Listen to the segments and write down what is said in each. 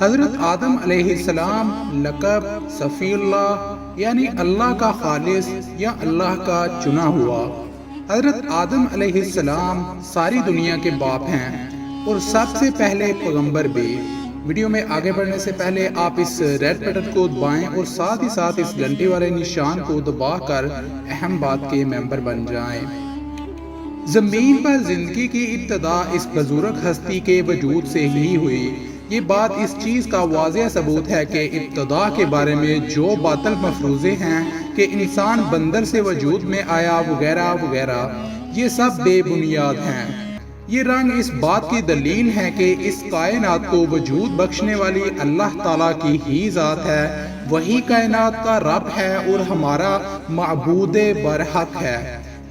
حضرت آدم علیہ السلام لقب صفی اللہ یعنی اللہ کا خالص یا اللہ کا چنا ہوا۔ حضرت آدم علیہ السلام ساری دنیا کے باپ ہیں اور سب سے پہلے پیغمبر بھی۔ ویڈیو میں آگے بڑھنے سے پہلے آپ اس ریڈ بٹن کو دبائیں اور ساتھ ہی ساتھ اس گھنٹی والے نشان کو دبا کر اہم بات کے ممبر بن جائیں۔ زمین پر زندگی کی ابتدا اس بزرگ ہستی کے وجود سے ہی ہوئی۔ یہ بات اس چیز کا واضح ثبوت ہے کہ ابتدا کے بارے میں جو باطل مفروضے ہیں کہ انسان بندر سے وجود میں آیا وغیرہ وغیرہ، یہ سب بے بنیاد ہیں۔ یہ رنگ اس بات کی دلیل ہے کہ اس کائنات کو وجود بخشنے والی اللہ تعالیٰ کی ہی ذات ہے، وہی کائنات کا رب ہے اور ہمارا معبود برحق ہے۔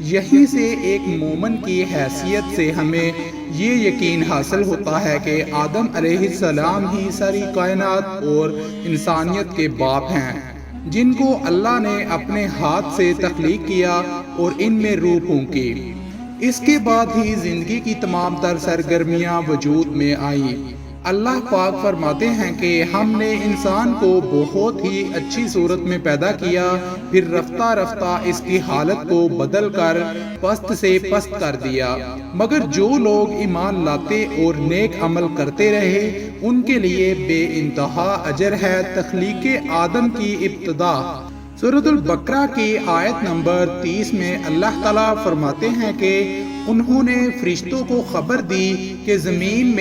یہیں سے ایک مومن کی حیثیت سے ہمیں یہ یقین حاصل ہوتا ہے کہ آدم علیہ السلام ہی ساری کائنات اور انسانیت کے باپ ہیں، جن کو اللہ نے اپنے ہاتھ سے تخلیق کیا اور ان میں روح پھونکی۔ اس کے بعد ہی زندگی کی تمام تر سرگرمیاں وجود میں آئیں۔ اللہ پاک فرماتے ہیں کہ ہم نے انسان کو بہت ہی اچھی صورت میں پیدا کیا، پھر رفتہ رفتہ اس کی حالت کو بدل کر پست سے پست کر دیا، مگر جو لوگ ایمان لاتے اور نیک عمل کرتے رہے ان کے لیے بے انتہا اجر ہے۔ تخلیق آدم کی ابتدا سورۃ البقرہ کی آیت نمبر 30 میں اللہ تعالیٰ فرماتے ہیں کہ انہوں نے فرشتوں کو خبر دی کہ زمین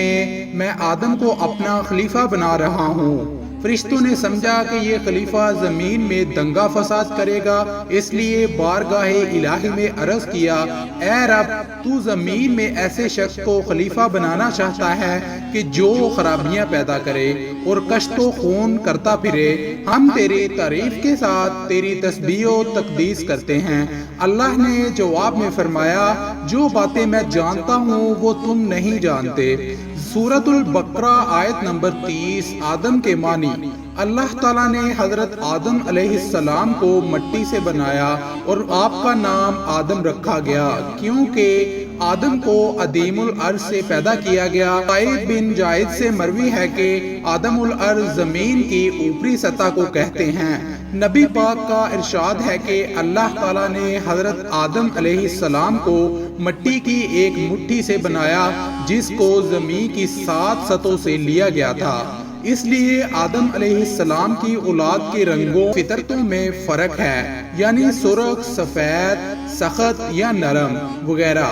میں آدم کو اپنا خلیفہ بنا رہا ہوں۔ فرشتوں نے سمجھا کہ یہ خلیفہ زمین میں دنگا فساد کرے گا، اس لیے بارگاہ الہی میں عرض کیا، اے رب تو زمین میں ایسے شخص کو خلیفہ بنانا چاہتا ہے کہ جو خرابیاں پیدا کرے اور کشت و خون کرتا پھرے۔ ہم تیری تعریف کے ساتھ تیری تسبیح و تقدیس کرتے ہیں۔ اللہ نے جواب میں فرمایا، جو باتیں میں جانتا ہوں وہ تم نہیں جانتے۔ سورۃ البقرہ آیت نمبر 30 آدم کے معنی۔ اللہ تعالیٰ نے حضرت آدم علیہ السلام کو مٹی سے بنایا اور آپ کا نام آدم رکھا گیا کیونکہ آدم کو عدیم الارض سے پیدا کیا گیا۔ سعید بن جائد سے مروی ہے کہ آدم الارض زمین کی اوپری سطح کو کہتے ہیں۔ نبی پاک کا ارشاد ہے کہ اللہ تعالیٰ نے حضرت آدم علیہ السلام کو مٹی کی ایک مٹھی سے بنایا جس کو زمین کی 7 سطحوں سے لیا گیا تھا۔ اس لیے آدم علیہ السلام کی اولاد کے رنگوں فطرتوں میں فرق ہے، یعنی سرخ، سفید، سخت یا نرم وغیرہ۔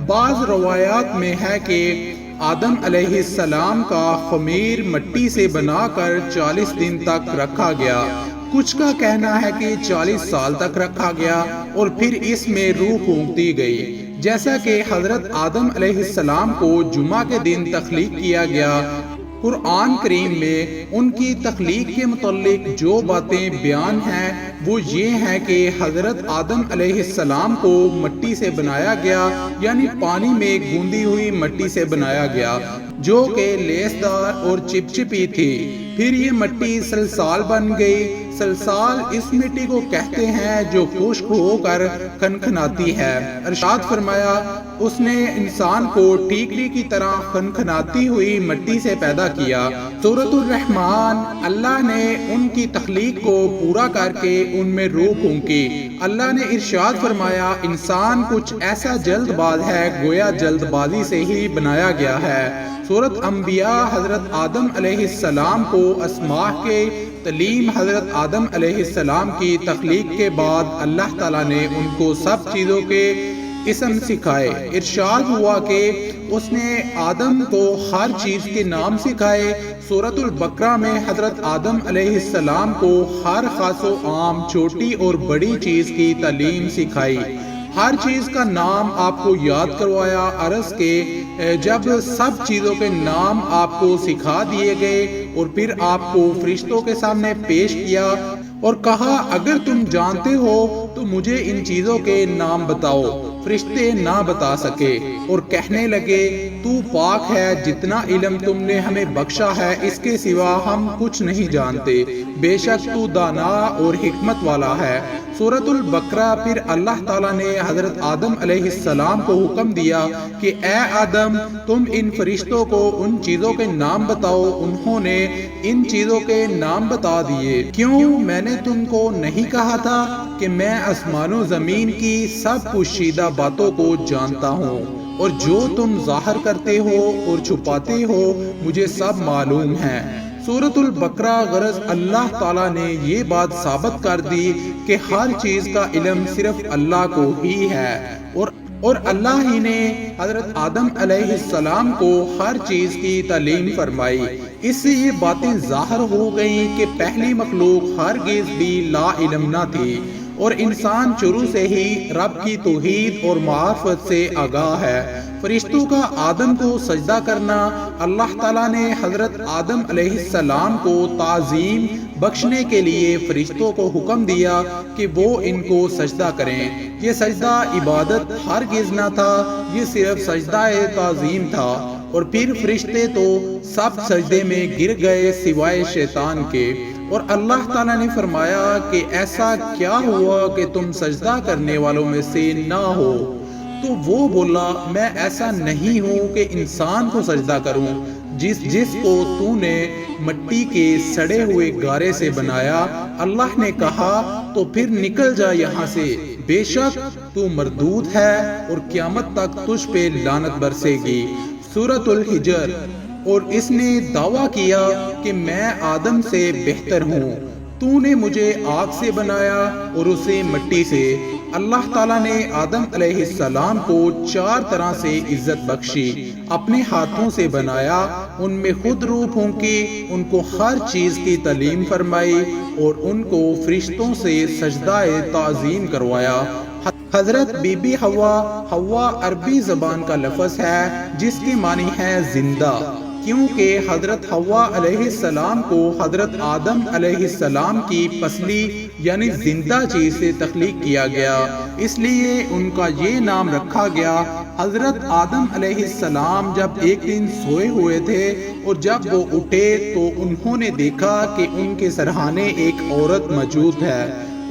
بعض روایات میں ہے کہ آدم علیہ السلام کا خمیر مٹی سے بنا کر 40 دن تک رکھا گیا۔ کچھ کا کہنا ہے کہ 40 سال تک رکھا گیا اور پھر اس میں روح پھونک دی گئی، جیسا کہ حضرت آدم علیہ السلام کو جمعہ کے دن تخلیق کیا گیا۔ قرآن کریم میں ان کی تخلیق کے متعلق جو باتیں بیان ہیں وہ یہ ہیں کہ حضرت آدم علیہ السلام کو مٹی سے بنایا گیا، یعنی پانی میں گوندی ہوئی مٹی سے بنایا گیا جو کہ لیسدار اور چپچپی تھی۔ پھر یہ مٹی سلسال بن گئی۔ سلسال اس مٹی کو کہتے ہیں جو خشک ہو کر کھنکھناتی ہے۔ ارشاد فرمایا، اس نے انسان کو ٹھیکری کی طرح کھنکھناتی ہوئی مٹی سے پیدا کیا۔ سورۃ الرحمن۔ اللہ نے ان کی تخلیق کو پورا کر کے ان میں روح پھونکی۔ اللہ نے ارشاد فرمایا، انسان کچھ ایسا جلد باز ہے گویا جلد بازی سے ہی بنایا گیا ہے۔ سورۃ انبیاء۔ حضرت آدم علیہ السلام کو اسماء کے تعلیم۔ حضرت آدم علیہ السلام کی تخلیق کے بعد اللہ تعالیٰ نے ان کو سب چیزوں کے اسم سکھائے۔ ارشاد ہوا کہ اس نے آدم کو ہر چیز کے نام سکھائے۔ سورۃ البقرہ میں حضرت آدم علیہ السلام کو ہر خاص و عام، چھوٹی اور بڑی چیز کی تعلیم سکھائی۔ ہر چیز کا نام آپ کو یاد کروایا۔ عرض کے جب سب چیزوں کے نام آپ کو سکھا دیے گئے اور پھر آپ کو فرشتوں کے سامنے پیش کیا اور کہا، اگر تم جانتے ہو تو مجھے ان چیزوں کے نام بتاؤ۔ فرشتے نہ بتا سکے اور کہنے لگے، تو تو پاک ہے، جتنا علم تم نے ہمیں بخشا ہے اس کے سوا ہم کچھ نہیں جانتے، بے شک تو دانا اور حکمت والا ہے۔ سورۃ البقرہ۔ پھر اللہ تعالیٰ نے حضرت آدم علیہ السلام کو حکم دیا کہ اے آدم، تم ان فرشتوں کو ان چیزوں کے نام بتاؤ۔ انہوں نے ان چیزوں کے نام بتا دیے۔ کیوں؟ میں نے تم کو نہیں کہا تھا کہ میں آسمان و زمین کی سب پوشیدہ باتوں کو جانتا ہوں، اور جو تم ظاہر کرتے ہو اور چھپاتے ہو مجھے سب معلوم ہے۔ سورۃ البقرہ۔ غرض اللہ تعالیٰ نے یہ بات ثابت کر دی کہ ہر چیز کا علم صرف اللہ کو ہی ہے، اور اللہ ہی نے حضرت آدم علیہ السلام کو ہر چیز کی تعلیم فرمائی۔ اس سے یہ باتیں ظاہر ہو گئیں کہ پہلی مخلوق ہرگز بھی لا علم نہ تھی، اور انسان شروع سے ہی رب کی توحید اور معرفت سے آگاہ ہے۔ فرشتوں کا آدم کو سجدہ کرنا، اللہ تعالیٰ نے حضرت آدم علیہ السلام کو تعظیم بخشنے کے لیے فرشتوں کو حکم دیا کہ وہ ان کو سجدہ کریں۔ یہ سجدہ عبادت ہرگز نہ تھا، یہ صرف سجدہ تعظیم تھا۔ اور پھر فرشتے تو سب سجدے میں گر گئے سوائے شیطان کے، اور اللہ تعالیٰ نے فرمایا کہ ایسا کیا ہوا کہ تم سجدہ کرنے والوں میں سے نہ ہو؟ تو وہ بولا، میں ایسا نہیں ہوں کہ انسان کو سجدہ کروں جس کو تو نے مٹی کے سڑے ہوئے گارے سے بنایا۔ اللہ نے کہا، تو پھر نکل جا یہاں سے، بے شک تو مردود ہے اور قیامت تک تجھ پہ لعنت برسے گی۔ سورۃ الحجر۔ اور اس نے دعویٰ کیا کہ میں آدم سے بہتر ہوں، تو نے مجھے آگ سے بنایا اور اسے مٹی سے۔ اللہ تعالیٰ نے آدم علیہ السلام کو 4 طرح سے عزت بخشی، اپنے ہاتھوں سے بنایا، ان میں خود روح پھونکی، ان کو ہر چیز کی تعلیم فرمائی، اور ان کو فرشتوں سے سجدہ تعظیم کروایا۔ حضرت بی بی حوا عربی زبان کا لفظ ہے جس کی معنی ہے زندہ، کیونکہ حضرت حوا علیہ السلام کو حضرت آدم علیہ السلام کی پسلی یعنی زندہ چیز سے تخلیق کیا گیا، اس لیے ان کا یہ نام رکھا گیا۔ حضرت آدم علیہ السلام جب ایک دن سوئے ہوئے تھے اور جب وہ اٹھے تو انہوں نے دیکھا کہ ان کے سرہانے ایک عورت موجود ہے،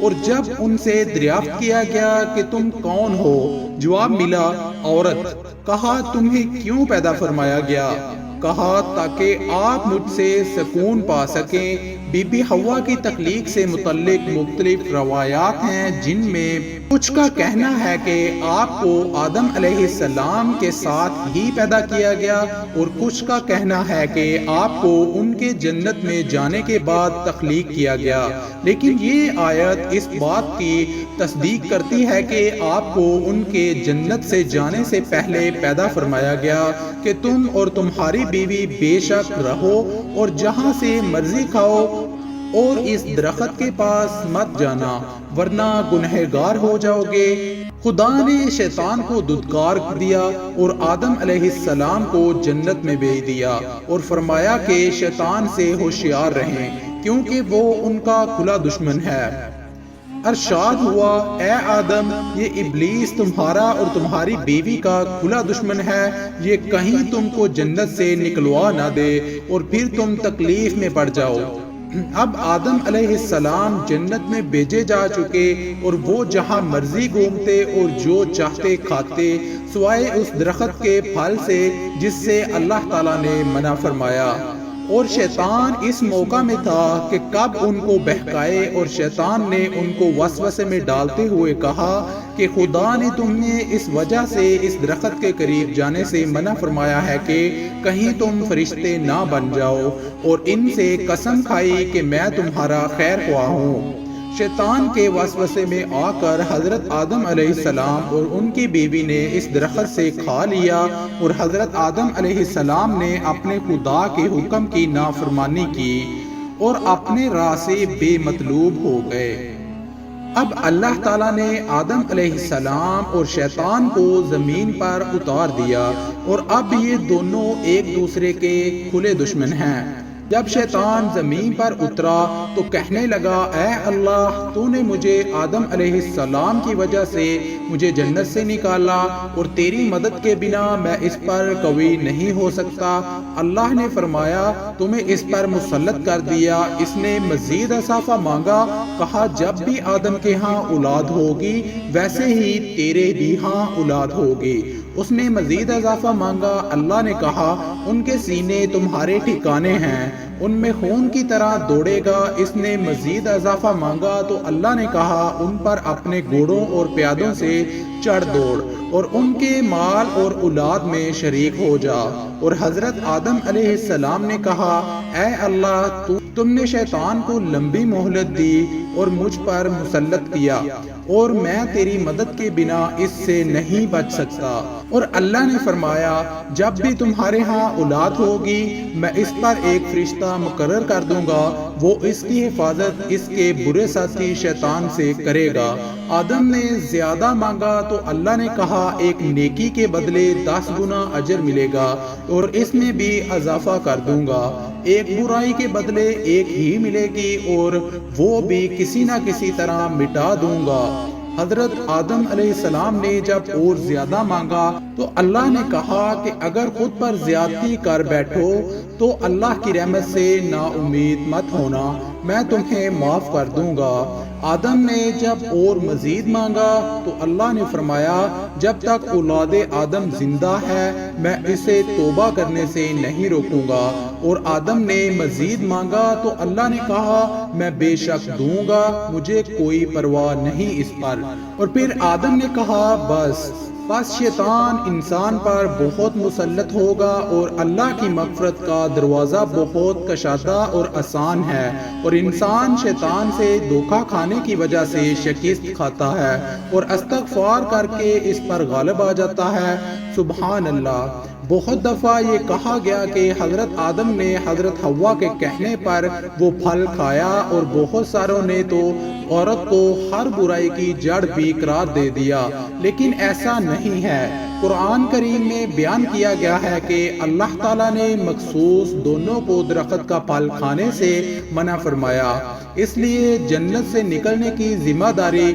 اور جب ان سے دریافت کیا گیا کہ تم کون ہو، جواب ملا، عورت۔ کہا، تمہیں کیوں پیدا فرمایا گیا؟ کہا، تاکہ آپ مجھ سے سکون پا سکیں۔ بی بی حوا کی تخلیق سے متعلق مختلف روایات ہیں، جن میں کچھ کا کہنا ہے کہ آپ کو آدم علیہ السلام کے ساتھ ہی پیدا کیا گیا، اور کچھ کا کہنا ہے کہ آپ کو ان کے جنت میں جانے کے بعد تخلیق کیا گیا۔ لیکن یہ آیت اس بات کی تصدیق کرتی ہے کہ آپ کو ان کے جنت سے جانے سے پہلے پیدا فرمایا گیا کہ تم اور تمہاری بیوی بے شک رہو اور جہاں سے مرضی کھاؤ، اور اس درخت کے پاس مت جانا ورنہ گنہگار ہو جاؤ گے۔ خدا نے شیطان کو دھتکار دیا اور آدم علیہ السلام کو جنت میں بھیج دیا، اور فرمایا کہ شیطان سے ہوشیار رہیں کیونکہ وہ ان کا کھلا دشمن ہے۔ ارشاد ہوا، اے آدم، یہ ابلیس تمہارا اور تمہاری بیوی کا کھلا دشمن ہے، یہ کہیں تم کو جنت سے نکلوا نہ دے اور پھر تم تکلیف میں پڑ جاؤ۔ اب آدم علیہ السلام جنت میں بھیجے جا چکے، اور وہ جہاں مرضی گھومتے اور جو چاہتے کھاتے، سوائے اس درخت کے پھل سے جس سے اللہ تعالیٰ نے منع فرمایا۔ اور شیطان اس موقع میں تھا کہ کب ان کو بہکائے، اور شیطان نے ان کو وسوسے میں ڈالتے ہوئے کہا کہ خدا نے تمہیں اس وجہ سے اس درخت کے قریب جانے سے منع فرمایا ہے کہ کہیں تم فرشتے نہ بن جاؤ، اور ان سے قسم کھائی کہ میں تمہارا خیر خواہ ہوں۔ شیطان کے وسوسے میں آ کر حضرت آدم علیہ السلام اور ان کی بیوی نے اس درخت سے کھا لیا، اور حضرت آدم علیہ السلام نے اپنے خدا کے حکم کی نافرمانی کی اور اپنے راہ سے بے مطلوب ہو گئے۔ اب اللہ تعالیٰ نے آدم علیہ السلام اور شیطان کو زمین پر اتار دیا، اور اب یہ دونوں ایک دوسرے کے کھلے دشمن ہیں۔ جب شیطان زمین پر اترا تو کہنے لگا اے اللہ تو نے مجھے آدم علیہ السلام کی وجہ سے مجھے جنت سے نکالا اور تیری مدد کے بنا میں اس پر قوی نہیں ہو سکتا۔ اللہ نے فرمایا تمہیں اس پر مسلط کر دیا۔ اس نے مزید اضافہ مانگا، کہا جب بھی آدم کے ہاں اولاد ہوگی ویسے ہی تیرے بھی ہاں اولاد ہوگی۔ اس نے مزید اضافہ مانگا، اللہ نے کہا ان کے سینے تمہارے ٹھکانے ہیں، ان میں خون کی طرح دوڑے گا۔ اس نے مزید اضافہ مانگا تو اللہ نے کہا ان پر اپنے گھوڑوں اور پیادوں سے چڑھ دوڑ اور ان کے مال اور اولاد میں شریک ہو جا۔ اور حضرت آدم علیہ السلام نے کہا اے اللہ تم نے شیطان کو لمبی مہلت دی اور مجھ پر مسلط کیا اور میں تیری مدد کے بنا اس سے نہیں بچ سکتا۔ اور اللہ نے فرمایا جب بھی تمہارے ہاں اولاد ہوگی میں اس پر ایک فرشتہ مقرر کر دوں گا، وہ اس کی حفاظت اس کے برے ساتھی شیطان سے کرے گا۔ آدم نے زیادہ مانگا تو اللہ نے کہا ایک نیکی کے بدلے 10 گنا اجر ملے گا اور اس میں بھی اضافہ کر دوں گا، ایک برائی کے بدلے ایک ہی ملے گی اور وہ بھی کسی نہ کسی طرح مٹا دوں گا۔ حضرت آدم علیہ السلام نے جب اور زیادہ مانگا تو اللہ نے کہا کہ اگر خود پر زیادتی کر بیٹھو تو اللہ کی رحمت سے نا امید مت ہونا، میں تمہیں معاف کر دوں گا۔ آدم نے جب اور مزید مانگا تو اللہ نے فرمایا جب تک اولاد آدم زندہ ہے میں اسے توبہ کرنے سے نہیں روکوں گا۔ اور آدم نے مزید مانگا تو اللہ نے کہا میں بے شک دوں گا، مجھے کوئی پرواہ نہیں اس پر۔ اور پھر آدم نے کہا بس شیطان انسان پر بہت مسلط ہوگا اور اللہ کی مغفرت کا دروازہ بہت کشادہ اور آسان ہے، اور انسان شیطان سے دھوکہ کھانے کی وجہ سے شکست کھاتا ہے اور استغفار کر کے اس پر غالب آ جاتا ہے۔ سبحان اللہ۔ بہت دفعہ یہ کہا گیا کہ حضرت آدم نے حضرت حوا کے کہنے پر وہ پھل کھایا اور بہت ساروں نے تو عورت کو ہر برائی کی جڑ بھی قرار دے دیا، لیکن ایسا نہیں ہے۔ قرآن کریم میں بیان کیا گیا ہے کہ اللہ تعالیٰ نے مخصوص دونوں کو درخت کا پھل کھانے سے منع فرمایا، اس لیے جنت سے نکلنے کی ذمہ داری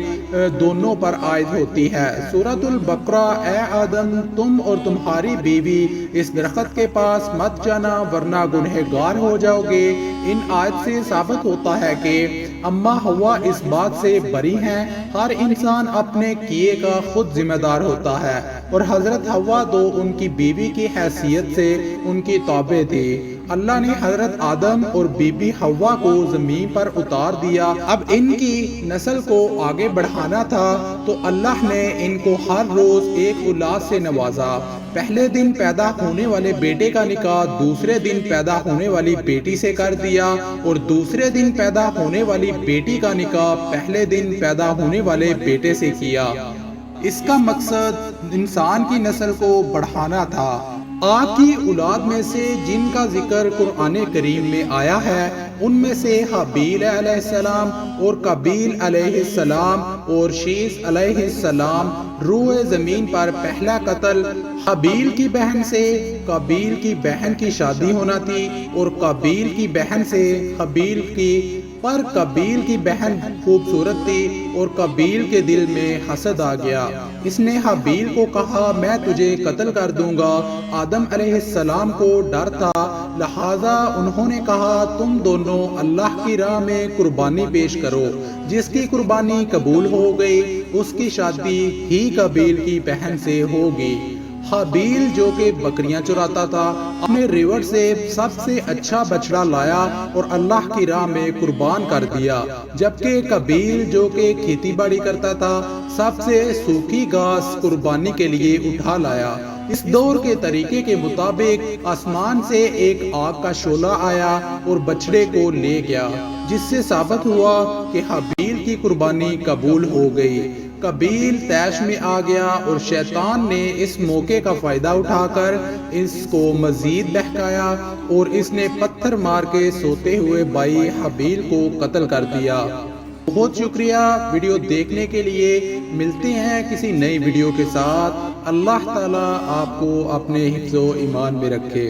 دونوں پر عائد ہوتی ہے۔ سورۃ البقرہ اے آدم تم اور تمہاری بیوی اس درخت کے پاس مت جانا ورنہ گنہگار ہو جاؤ گے۔ ان آیت سے ثابت ہوتا ہے کہ اما حوا اس بات سے بری ہیں، ہر انسان اپنے کیے کا خود ذمہ دار ہوتا ہے، اور حضرت حوا تو ان کی بیوی کی حیثیت سے ان کی تابع تھی۔ اللہ نے حضرت آدم اور بی بی حوا کو زمین پر اتار دیا۔ اب ان کی نسل کو آگے بڑھانا تھا تو اللہ نے ان کو ہر روز ایک اولاد سے نوازا۔ پہلے دن پیدا ہونے والے بیٹے کا نکاح دوسرے دن پیدا ہونے والی بیٹی سے کر دیا اور دوسرے دن پیدا ہونے والی بیٹی کا نکاح پہلے دن پیدا ہونے والے بیٹے سے کیا۔ اس کا مقصد انسان کی نسل کو بڑھانا تھا۔ آپ کی اولاد میں سے جن کا ذکر قرآن کریم میں آیا ہے ان میں سے حابیل علیہ السلام اور قابیل علیہ السلام اور شیث علیہ السلام۔ روئے زمین پر پہلا قتل حابیل کی بہن سے قابیل کی بہن کی شادی ہونا تھی اور قابیل کی بہن سے حابیل کی، پر قابیل کی بہن خوبصورت تھی اور قابیل کے دل میں حسد آ گیا۔ اس نے حابیل کو کہا میں تجھے قتل کر دوں گا۔ آدم علیہ السلام کو ڈر تھا، لہٰذا انہوں نے کہا تم دونوں اللہ کی راہ میں قربانی پیش کرو۔ جس کی قربانی قبول ہو گئی اس کی شادی ہی قابیل کی بہن سے ہوگی۔ حابیل جو کہ بکریاں چراتا تھا اپنے ریوڑ سے سب سے اچھا بچڑا لایا اور اللہ کی راہ میں قربان کر دیا، جبکہ قابیل جو کہ کھیتی باڑی کرتا تھا سب سے سوکھی گھاس قربانی کے لیے اٹھا لایا۔ اس دور کے طریقے کے مطابق آسمان سے ایک آگ کا شعلہ آیا اور بچڑے کو لے گیا، جس سے ثابت ہوا کہ حابیل کی قربانی قبول ہو گئی۔ قابیل طیش میں آ گیا اور شیطان نے اس موقع کا فائدہ اٹھا کر اس کو مزید بہکایا اور اس نے پتھر مار کے سوتے ہوئے بھائی حابیل کو قتل کر دیا۔ بہت شکریہ ویڈیو دیکھنے کے لیے۔ ملتے ہیں کسی نئی ویڈیو کے ساتھ۔ اللہ تعالیٰ آپ کو اپنے حفظ و ایمان میں رکھے۔